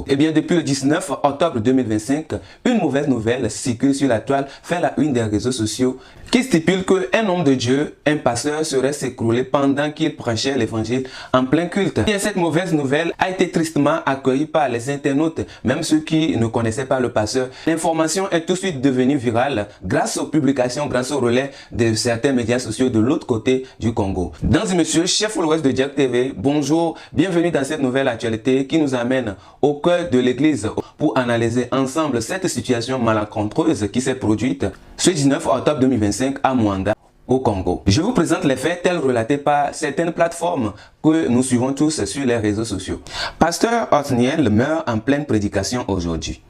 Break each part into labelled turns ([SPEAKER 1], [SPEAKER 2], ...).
[SPEAKER 1] Eh bien, depuis le 19 octobre 2025, une mauvaise nouvelle circule sur la toile, fait la une des réseaux sociaux, qui stipule qu'un homme de Dieu, un pasteur, serait s'écroulé pendant qu'il prêchait l'évangile en plein culte. Et cette mauvaise nouvelle a été tristement accueillie par les internautes, même ceux qui ne connaissaient pas le pasteur. L'information est tout de suite devenue virale grâce aux publications, grâce au relais de certains médias sociaux de l'autre côté du Congo. Dans ce monsieur, chef followers de Jack TV, bonjour, bienvenue dans cette nouvelle actualité qui nous amène au cœur de l'église pour analyser ensemble cette situation malencontreuse qui s'est produite ce 19 octobre 2025 à Mwanda, au Congo. Je vous présente les faits tels relatés par certaines plateformes que nous suivons tous sur les réseaux sociaux. Pasteur Othniel meurt en pleine prédication aujourd'hui.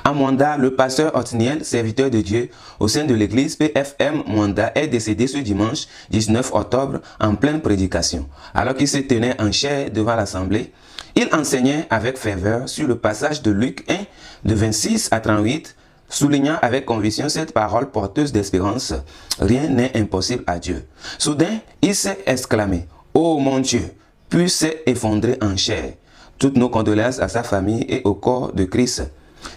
[SPEAKER 1] À Mwanda, le pasteur Othniel, serviteur de Dieu au sein de l'église PFM Mwanda, est décédé ce dimanche 19 octobre en pleine prédication. Alors qu'il se tenait en chair devant l'assemblée, il enseignait avec ferveur sur le passage de Luc 1, de 26 à 38, soulignant avec conviction cette parole porteuse d'espérance. Rien n'est impossible à Dieu. Soudain, il s'est exclamé, « Oh mon Dieu !» puis s'est effondré en chair. Toutes nos condoléances à sa famille et au corps de Christ.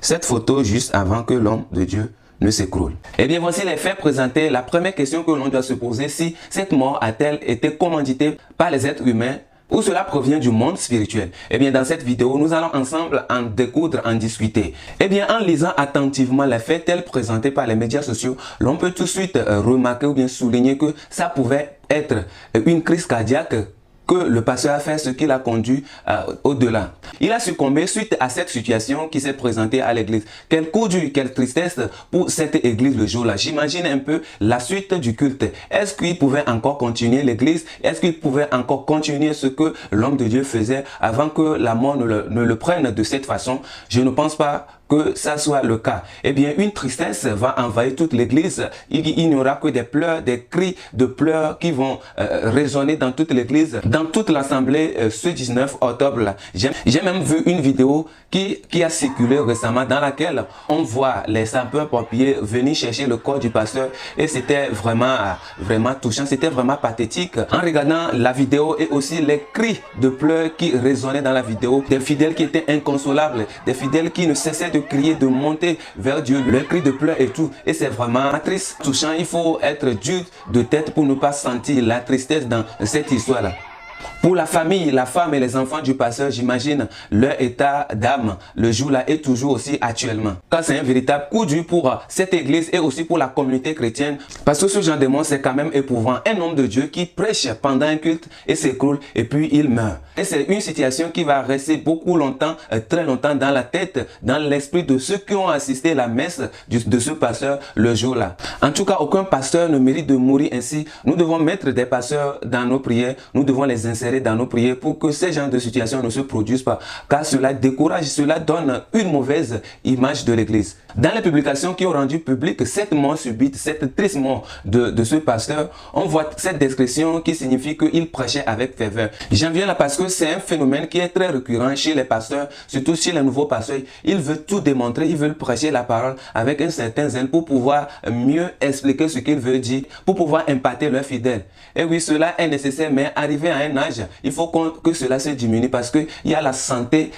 [SPEAKER 1] Cette photo juste avant que l'homme de Dieu ne s'écroule. Eh bien, voici les faits présentés. La première question que l'on doit se poser, si cette mort a-t-elle été commanditée par les êtres humains ou cela provient du monde spirituel? Eh bien, dans cette vidéo, nous allons ensemble en découdre, en discuter. Eh bien, en lisant attentivement les faits tels présentés par les médias sociaux, l'on peut tout de suite remarquer ou bien souligner que ça pouvait être une crise cardiaque que le pasteur a fait, ce qui l'a conduit au-delà. Il a succombé suite à cette situation qui s'est présentée à l'église. Quel coup dur, quelle tristesse pour cette église le jour-là. J'imagine un peu la suite du culte. Est-ce qu'il pouvait encore continuer l'église? Est-ce qu'il pouvait encore continuer ce que l'homme de Dieu faisait avant que la mort ne le prenne de cette façon? Je ne pense pas que ça soit le cas. Eh bien, une tristesse va envahir toute l'église. Il n'y aura que des pleurs, des cris de pleurs qui vont résonner dans toute l'église, dans toute l'assemblée ce 19 octobre-là. J'ai même vu une vidéo qui a circulé récemment dans laquelle on voit les sapeurs-pompiers venir chercher le corps du pasteur et c'était vraiment touchant, c'était vraiment pathétique. En regardant la vidéo et aussi les cris de pleurs qui résonnaient dans la vidéo, des fidèles qui étaient inconsolables, des fidèles qui ne cessaient de crier, de monter vers Dieu, le cri de pleurs et tout. Et c'est vraiment triste, touchant. Il faut être dur de tête pour ne pas sentir la tristesse dans cette histoire-là. Pour la famille, la femme et les enfants du pasteur, j'imagine leur état d'âme le jour-là est toujours aussi actuellement. Car c'est un véritable coup dur pour cette église et aussi pour la communauté chrétienne. Parce que ce genre de mort, c'est quand même éprouvant. Un homme de Dieu qui prêche pendant un culte et s'écroule et puis il meurt. Et c'est une situation qui va rester beaucoup longtemps, très longtemps dans la tête, dans l'esprit de ceux qui ont assisté à la messe de ce pasteur le jour-là. En tout cas, aucun pasteur ne mérite de mourir ainsi. Nous devons mettre des pasteurs dans nos prières. Nous devons les insérer dans nos prières pour que ces genres de situations ne se produisent pas, car cela décourage, cela donne une mauvaise image de l'église. Dans les publications qui ont rendu public cette mort subite, cette triste mort de ce pasteur, on voit cette description qui signifie qu'il prêchait avec ferveur. J'en viens là parce que c'est un phénomène qui est très récurrent chez les pasteurs, surtout chez les nouveaux pasteurs. Ils veulent tout démontrer, ils veulent prêcher la parole avec un certain zèle pour pouvoir mieux expliquer ce qu'ils veulent dire, pour pouvoir impacter leurs fidèles. Et oui, cela est nécessaire, mais arrivé à un âge, il faut que cela se diminue parce qu'il y a la santé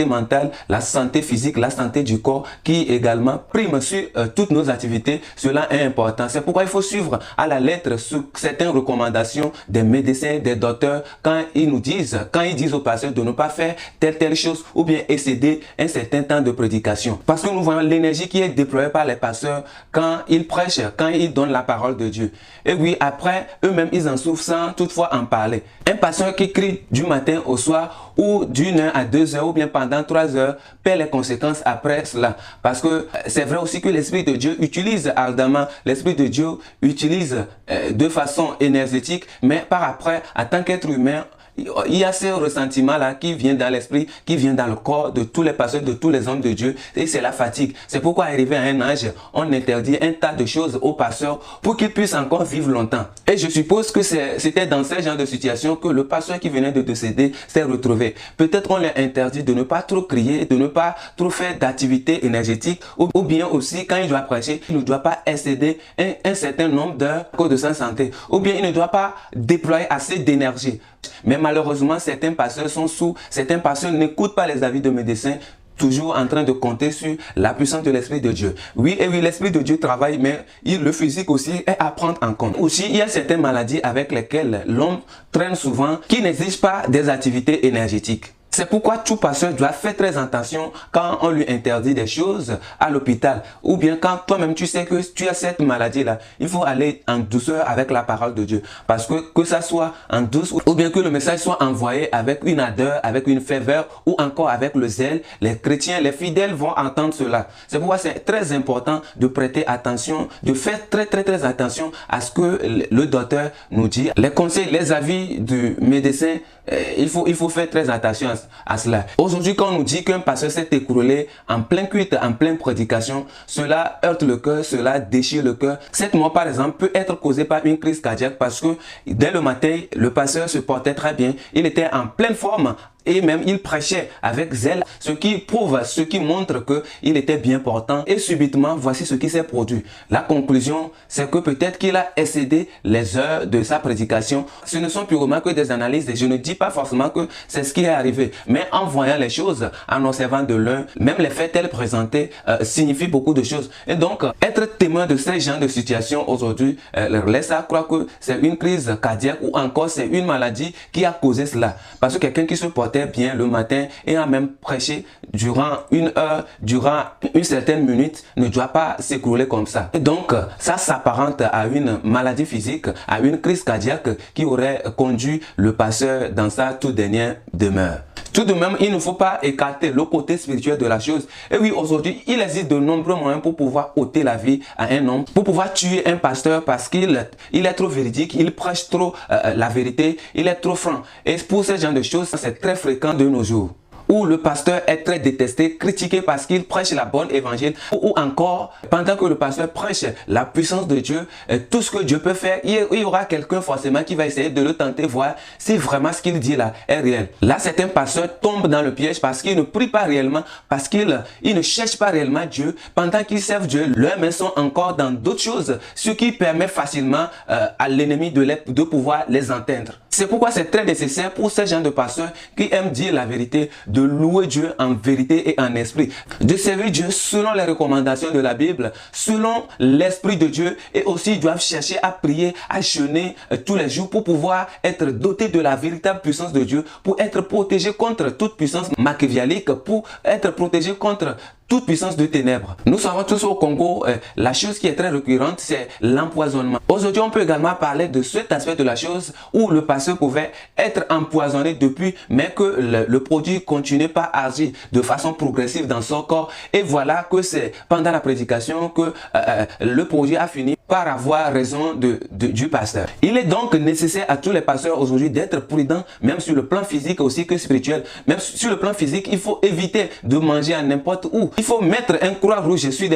[SPEAKER 1] mentale, la santé physique, la santé du corps qui également prime sur toutes nos activités. Cela est important. C'est pourquoi il faut suivre à la lettre certaines recommandations des médecins, des docteurs quand ils disent aux patients de ne pas faire telle chose ou bien excéder un certain temps de prédication. Parce que nous voyons l'énergie qui est déployée par les pasteurs quand ils prêchent, quand ils donnent la parole de Dieu. Et oui, après, eux-mêmes, ils en souffrent sans toutefois en parler. Un pasteur qui crie du matin au soir ou d'une heure à 2 heures ou bien pendant 3 heures paie les conséquences après cela. Parce que c'est vrai aussi que l'Esprit de Dieu utilise ardemment, l'Esprit de Dieu utilise de façon énergétique, mais par après, en tant qu'être humain, il y a ce ressentiment-là qui vient dans l'esprit, qui vient dans le corps de tous les pasteurs, de tous les hommes de Dieu, et c'est la fatigue. C'est pourquoi arrivé à un âge, on interdit un tas de choses aux pasteurs pour qu'ils puissent encore vivre longtemps. Et je suppose que c'était dans ce genre de situation que le pasteur qui venait de décéder s'est retrouvé. Peut-être on lui a interdit de ne pas trop crier, de ne pas trop faire d'activités énergétiques, ou bien aussi quand il doit prêcher, il ne doit pas excéder un certain nombre d'heures à cause de sa santé, ou bien il ne doit pas déployer assez d'énergie. Mais malheureusement, certains pasteurs sont sourds, certains pasteurs n'écoutent pas les avis de médecins, toujours en train de compter sur la puissance de l'Esprit de Dieu. Oui, et oui, l'Esprit de Dieu travaille, mais le physique aussi est à prendre en compte. Aussi, il y a certaines maladies avec lesquelles l'homme traîne souvent, qui n'exigent pas des activités énergétiques. C'est pourquoi tout pasteur doit faire très attention quand on lui interdit des choses à l'hôpital. Ou bien quand toi-même tu sais que tu as cette maladie-là, il faut aller en douceur avec la parole de Dieu. Parce que ça soit en douce ou bien que le message soit envoyé avec une ardeur, avec une ferveur ou encore avec le zèle, les chrétiens, les fidèles vont entendre cela. C'est pourquoi c'est très important de prêter attention, de faire très attention à ce que le docteur nous dit. Les conseils, les avis du médecin, il faut faire très attention à cela. Aujourd'hui, quand on nous dit qu'un pasteur s'est écroulé en plein culte, en pleine prédication, cela heurte le cœur, cela déchire le cœur. Cette mort, par exemple, peut être causée par une crise cardiaque parce que dès le matin, le pasteur se portait très bien, il était en pleine forme. Et même il prêchait avec zèle, ce qui prouve, ce qui montre qu'il était bien portant. Et subitement, voici ce qui s'est produit. La conclusion, c'est que peut-être qu'il a excédé les heures de sa prédication. Ce ne sont purement que des analyses et je ne dis pas forcément que c'est ce qui est arrivé. Mais en voyant les choses, en observant de l'un, même les faits tels présentés signifient beaucoup de choses. Et donc, être témoin de ces genres de situations aujourd'hui laisse à croire que c'est une crise cardiaque ou encore c'est une maladie qui a causé cela. Parce que quelqu'un qui se porte bien le matin et a même prêché durant une heure, durant une certaine minute, ne doit pas s'écrouler comme ça. Et donc, ça s'apparente à une maladie physique, à une crise cardiaque qui aurait conduit le pasteur dans sa toute dernière demeure. Tout de même, il ne faut pas écarter le côté spirituel de la chose. Et oui, aujourd'hui, il existe de nombreux moyens pour pouvoir ôter la vie à un homme, pour pouvoir tuer un pasteur parce qu'il est trop véridique, il prêche trop la vérité, il est trop franc. Et pour ce genre de choses, c'est très fréquent de nos jours. Où le pasteur est très détesté, critiqué parce qu'il prêche la bonne évangile, ou encore, pendant que le pasteur prêche la puissance de Dieu, tout ce que Dieu peut faire, il y aura quelqu'un forcément qui va essayer de le tenter, voir si vraiment ce qu'il dit là est réel. Là, certains pasteurs tombent dans le piège parce qu'ils ne prient pas réellement, parce qu'ils ne cherchent pas réellement Dieu. Pendant qu'ils servent Dieu, leurs mains sont encore dans d'autres choses, ce qui permet facilement à l'ennemi de pouvoir les entendre. C'est pourquoi c'est très nécessaire pour ces gens de pasteurs qui aiment dire la vérité, de louer Dieu en vérité et en esprit, de servir Dieu selon les recommandations de la Bible, selon l'esprit de Dieu, et aussi ils doivent chercher à prier, à jeûner tous les jours pour pouvoir être dotés de la véritable puissance de Dieu, pour être protégés contre toute puissance machiavélique, pour être protégés contre toute puissance de ténèbres. Nous savons tous au Congo, la chose qui est très récurrente, c'est l'empoisonnement. Aujourd'hui, on peut également parler de cet aspect de la chose où le pasteur pouvait être empoisonné depuis, mais que le produit continuait pas à agir de façon progressive dans son corps. Et voilà que c'est pendant la prédication que le produit a fini par avoir raison du pasteur. Il est donc nécessaire à tous les pasteurs aujourd'hui d'être prudents, même sur le plan physique aussi que spirituel. Même sur le plan physique, il faut éviter de manger à n'importe où. Il faut mettre un croix rouge sur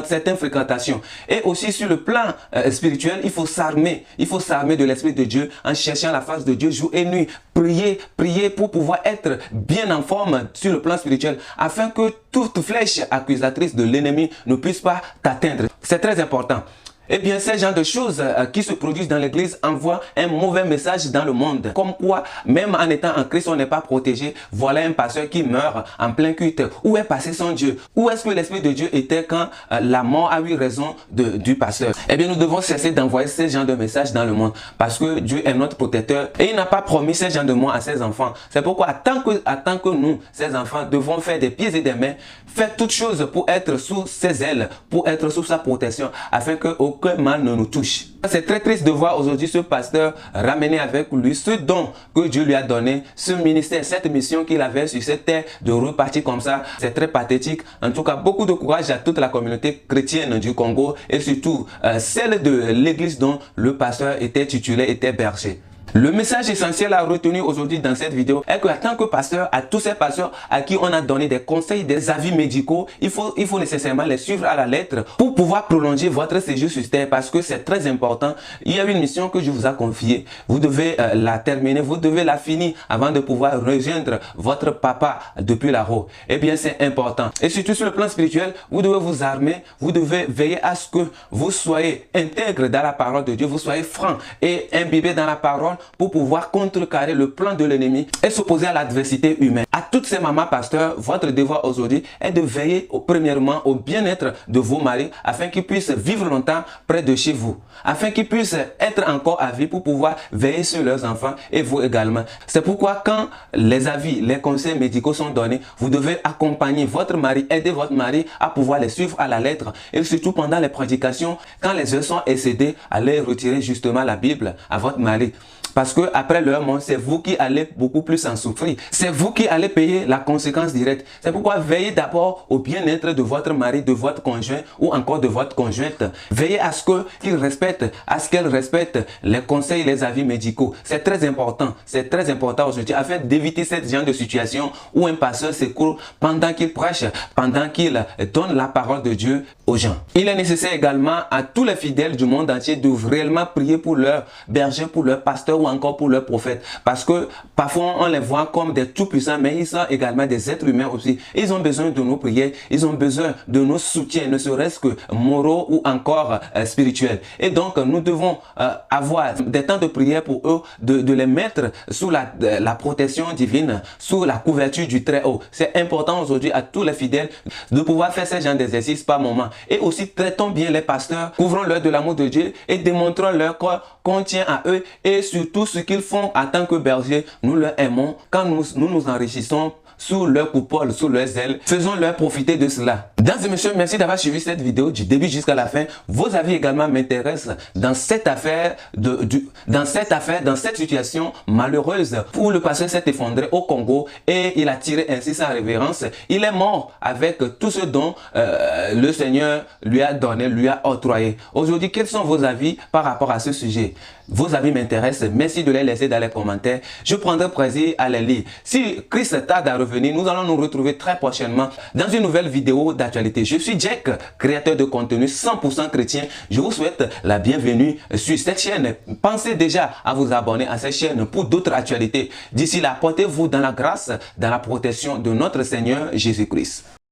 [SPEAKER 1] certaines fréquentations. Et aussi sur le plan spirituel, il faut s'armer. Il faut s'armer de l'Esprit de Dieu en cherchant la face de Dieu jour et nuit. Prier pour pouvoir être bien en forme sur le plan spirituel, afin que toute flèche accusatrice de l'ennemi ne puisse pas t'atteindre. C'est très important. Eh bien, ces genres de choses qui se produisent dans l'église envoient un mauvais message dans le monde. Comme quoi, même en étant en Christ, on n'est pas protégé. Voilà un pasteur qui meurt en plein culte. Où est passé son Dieu? Où est-ce que l'Esprit de Dieu était quand la mort a eu raison du pasteur? Eh bien, nous devons cesser d'envoyer ces genres de messages dans le monde. Parce que Dieu est notre protecteur et il n'a pas promis ces genres de mots à ses enfants. C'est pourquoi, tant que nous, ses enfants, devons faire des pieds et des mains, faire toutes choses pour être sous ses ailes, pour être sous sa protection, afin que qu'aucun mal ne nous touche. C'est très triste de voir aujourd'hui ce pasteur ramener avec lui ce don que Dieu lui a donné, ce ministère, cette mission qu'il avait sur cette terre, de repartir comme ça. C'est très pathétique. En tout cas, beaucoup de courage à toute la communauté chrétienne du Congo et surtout celle de l'église dont le pasteur était titulaire, était berger. Le message essentiel à retenir aujourd'hui dans cette vidéo est que, en tant que pasteur, à tous ces pasteurs à qui on a donné des conseils, des avis médicaux, il faut nécessairement les suivre à la lettre pour pouvoir prolonger votre séjour sur terre, parce que c'est très important. Il y a une mission que je vous ai confiée. Vous devez la terminer, vous devez la finir avant de pouvoir rejoindre votre papa depuis là-haut. Eh bien, c'est important. Et surtout sur le plan spirituel, vous devez vous armer, vous devez veiller à ce que vous soyez intègre dans la parole de Dieu, vous soyez franc et imbibé dans la parole, pour pouvoir contrecarrer le plan de l'ennemi et s'opposer à l'adversité humaine. À toutes ces mamans pasteurs, votre devoir aujourd'hui est de veiller premièrement au bien-être de vos maris afin qu'ils puissent vivre longtemps près de chez vous, afin qu'ils puissent être encore à vie pour pouvoir veiller sur leurs enfants et vous également. C'est pourquoi quand les avis, les conseils médicaux sont donnés, vous devez accompagner votre mari, aider votre mari à pouvoir les suivre à la lettre, et surtout pendant les prédications, quand les heures sont excédées, allez retirer justement la Bible à votre mari. Parce que après leur mort, c'est vous qui allez beaucoup plus en souffrir. C'est vous qui allez payer la conséquence directe. C'est pourquoi veillez d'abord au bien-être de votre mari, de votre conjoint ou encore de votre conjointe. Veillez à ce qu'il respecte, à ce qu'elle respecte les conseils, les avis médicaux. C'est très important. C'est très important aujourd'hui afin d'éviter cette genre de situation où un pasteur s'écoule pendant qu'il prêche, pendant qu'il donne la parole de Dieu aux gens. Il est nécessaire également à tous les fidèles du monde entier de réellement prier pour leur berger, pour leur pasteur ou encore pour leurs prophètes, parce que parfois on les voit comme des tout-puissants, mais ils sont également des êtres humains aussi. Ils ont besoin de nos prières, ils ont besoin de nos soutiens, ne serait-ce que moraux ou encore spirituels. Et donc nous devons avoir des temps de prière pour eux, de les mettre sous la protection divine, sous la couverture du Très-Haut. C'est important aujourd'hui à tous les fidèles de pouvoir faire ce genre d'exercice par moment. Et aussi traitons bien les pasteurs, couvrons-leur de l'amour de Dieu et démontrons-leur qu'on tient à eux, et surtout ce qu'ils font en tant que bergers, nous leur aimons quand nous nous enrichissons sous leur coupole, sous leurs ailes. Faisons-leur profiter de cela. Mesdames et messieurs, merci d'avoir suivi cette vidéo du début jusqu'à la fin. Vos avis également m'intéressent dans cette affaire, dans cette situation malheureuse où le pasteur s'est effondré au Congo et il a tiré ainsi sa révérence. Il est mort avec tout ce dont le Seigneur lui a donné, lui a octroyé. Aujourd'hui, quels sont vos avis par rapport à ce sujet? Vos avis m'intéressent. Merci de les laisser dans les commentaires. Je prendrai plaisir à les lire. Si Christ tarde à revenir, nous allons nous retrouver très prochainement dans une nouvelle vidéo d'actualité. Je suis Jack, créateur de contenu 100% chrétien. Je vous souhaite la bienvenue sur cette chaîne. Pensez déjà à vous abonner à cette chaîne pour d'autres actualités. D'ici là, portez-vous dans la grâce, dans la protection de notre Seigneur Jésus-Christ.